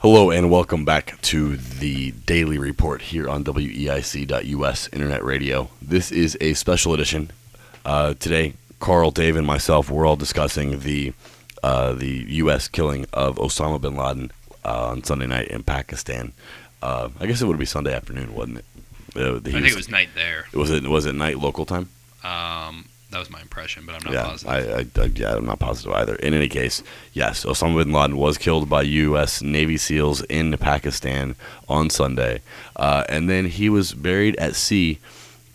Hello and welcome back to the Daily Report here on WEIC.US Internet Radio. This is a special edition. Today, Carl, Dave, and myself, we're all discussing the U.S. killing of Osama Bin Laden on Sunday night in Pakistan. I guess it would be Sunday afternoon, wasn't it? I think it was night there. Was it night local time? That was my impression, but I'm not positive. I'm not positive either. In any case, yes, Osama bin Laden was killed by U.S. Navy SEALs in Pakistan on Sunday, and then he was buried at sea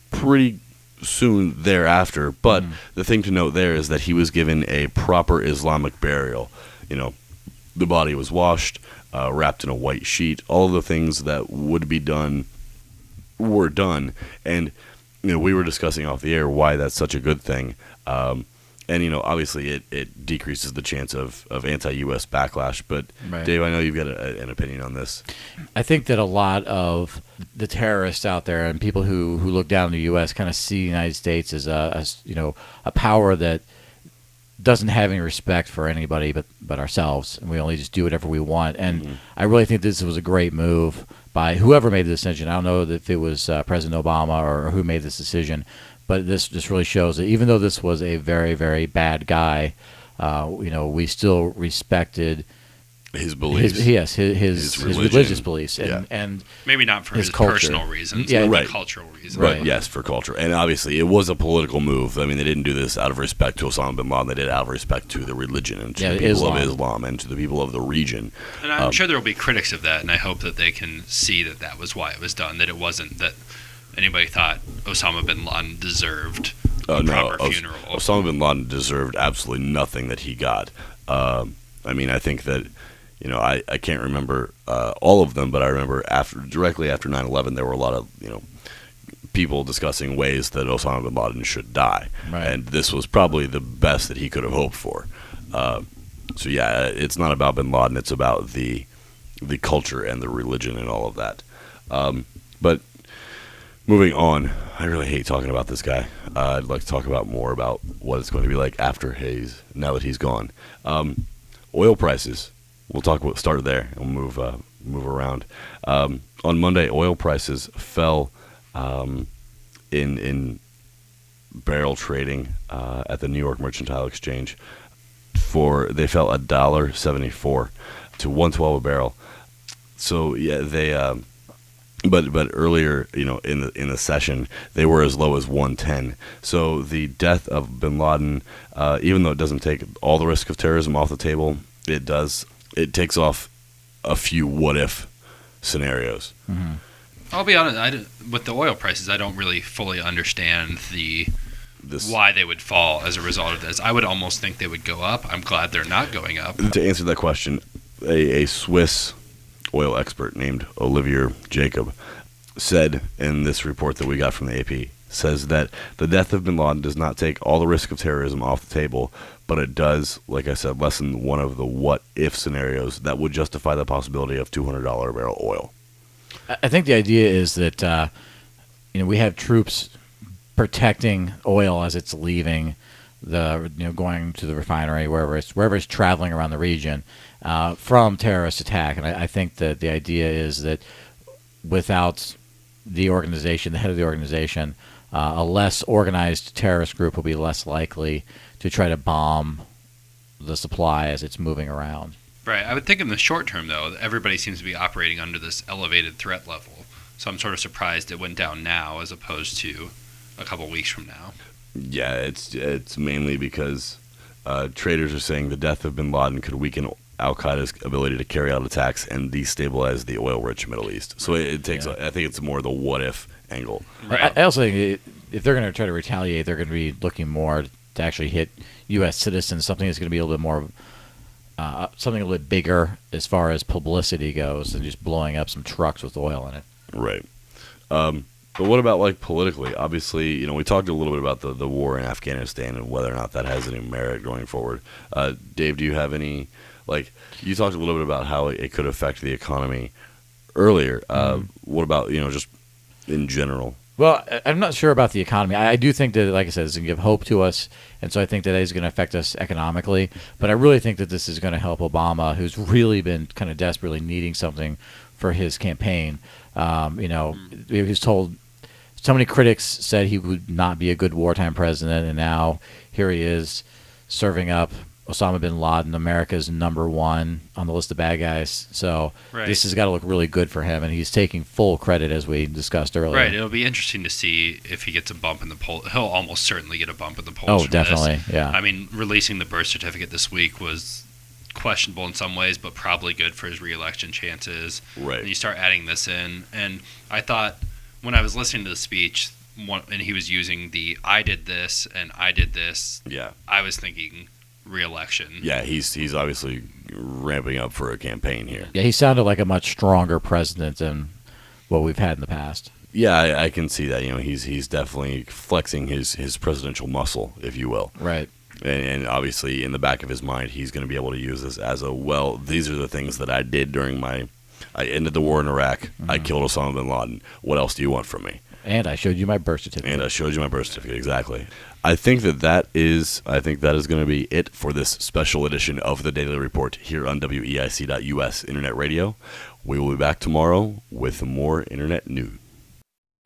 pretty soon thereafter. But the thing to note there is that he was given a proper Islamic burial. You know, the body was washed, wrapped in a white sheet. All of the things that would be done were done, and we were discussing off the air why that's such a good thing. And, obviously it decreases the chance of anti-U.S. backlash. But, right. Dave, I know you've got an opinion on this. I think that a lot of the terrorists out there and people who look down on the U.S. kind of see the United States as a power that doesn't have any respect for anybody but ourselves, and we only just do whatever we want. And I really think this was a great move by whoever made the decision. I don't know if it was President Obama or who made this decision, but this just really shows that even though this was a very, very bad guy, we still respected his beliefs. His religious beliefs, and maybe not for his culture. Personal reasons, right. Cultural reasons. Right. Yes, for culture, and obviously it was a political move. I mean, they didn't do this out of respect to Osama bin Laden. They did it out of respect to the religion and to the people of Islam and to the people of the region. And I'm sure there will be critics of that, and I hope that they can see that was why it was done. That it wasn't that anybody thought Osama bin Laden deserved a proper funeral. Osama bin Laden deserved absolutely nothing that he got. I mean, I think that. I can't remember all of them, but I remember directly after 9/11, there were a lot of people discussing ways that Osama bin Laden should die, right. And this was probably the best that he could have hoped for. So yeah, it's not about bin Laden; it's about the culture and the religion and all of that. But moving on, I really hate talking about this guy. I'd like to talk about more about what it's going to be like now that he's gone. Oil prices. We'll start there and we'll move around. On Monday, oil prices fell in barrel trading at the New York Mercantile Exchange. They fell $1.74 to $1.12 a barrel. So yeah, they but earlier in the session they were as low as $1.10. So the death of bin Laden, even though it doesn't take all the risk of terrorism off the table, it does. It takes off a few what-if scenarios. Mm-hmm. I'll be honest, with the oil prices, I don't really fully understand why they would fall as a result of this. I would almost think they would go up. I'm glad they're not going up. To answer that question, a Swiss oil expert named Olivier Jacob said in this report that we got from the AP, says that the death of bin Laden does not take all the risk of terrorism off the table, but it does, like I said, lessen one of the what-if scenarios that would justify the possibility of $200 a barrel oil. I think the idea is that we have troops protecting oil as it's leaving going to the refinery, wherever it's traveling around the region from terrorist attack. And I think that the idea is that without the organization, the head of the organization, a less organized terrorist group will be less likely to try to bomb the supply as it's moving around. Right. I would think in the short term, though, everybody seems to be operating under this elevated threat level. So I'm sort of surprised it went down now as opposed to a couple weeks from now. Yeah, it's mainly because traders are saying the death of bin Laden could weaken Al-Qaeda's ability to carry out attacks and destabilize the oil-rich Middle East. So it takes. I think it's more the what-if angle. Right. I also think if they're going to try to retaliate, they're going to be looking more to actually hit U.S. citizens, something that's going to be a little bit more, something a little bit bigger as far as publicity goes than just blowing up some trucks with oil in it. Right. But what about politically? Obviously, we talked a little bit about the war in Afghanistan and whether or not that has any merit going forward. Dave, do you have any? You talked a little bit about how it could affect the economy earlier. What about just in general? Well, I'm not sure about the economy. I do think that, like I said, it's going to give hope to us, and so I think that is going to affect us economically. But I really think that this is going to help Obama, who's really been kind of desperately needing something for his campaign. He was told, so many critics said he would not be a good wartime president, and now here he is serving up Osama Bin Laden, America's number one on the list of bad guys. So This has got to look really good for him, and he's taking full credit, as we discussed earlier. Right. It'll be interesting to see if he gets a bump in the poll. He'll almost certainly get a bump in the polls. Oh, definitely. Yeah. I mean, releasing the birth certificate this week was questionable in some ways, but probably good for his reelection chances. Right. And you start adding this in, and I thought when I was listening to the speech, and he was using the "I did this" and "I did this." Yeah. I was thinking re-election. Yeah, he's obviously ramping up for a campaign here. Yeah, he sounded like a much stronger president than what we've had in the past. Yeah, I can see that. He's definitely flexing his presidential muscle, if you will. Right. And obviously, in the back of his mind, he's going to be able to use this as these are the things that I did I ended the war in Iraq. I killed Osama bin Laden. What else do you want from me? And I showed you my birth certificate. Exactly. I think that is going to be it for this special edition of the Daily Report here on WEIC.US Internet Radio. We will be back tomorrow with more Internet news.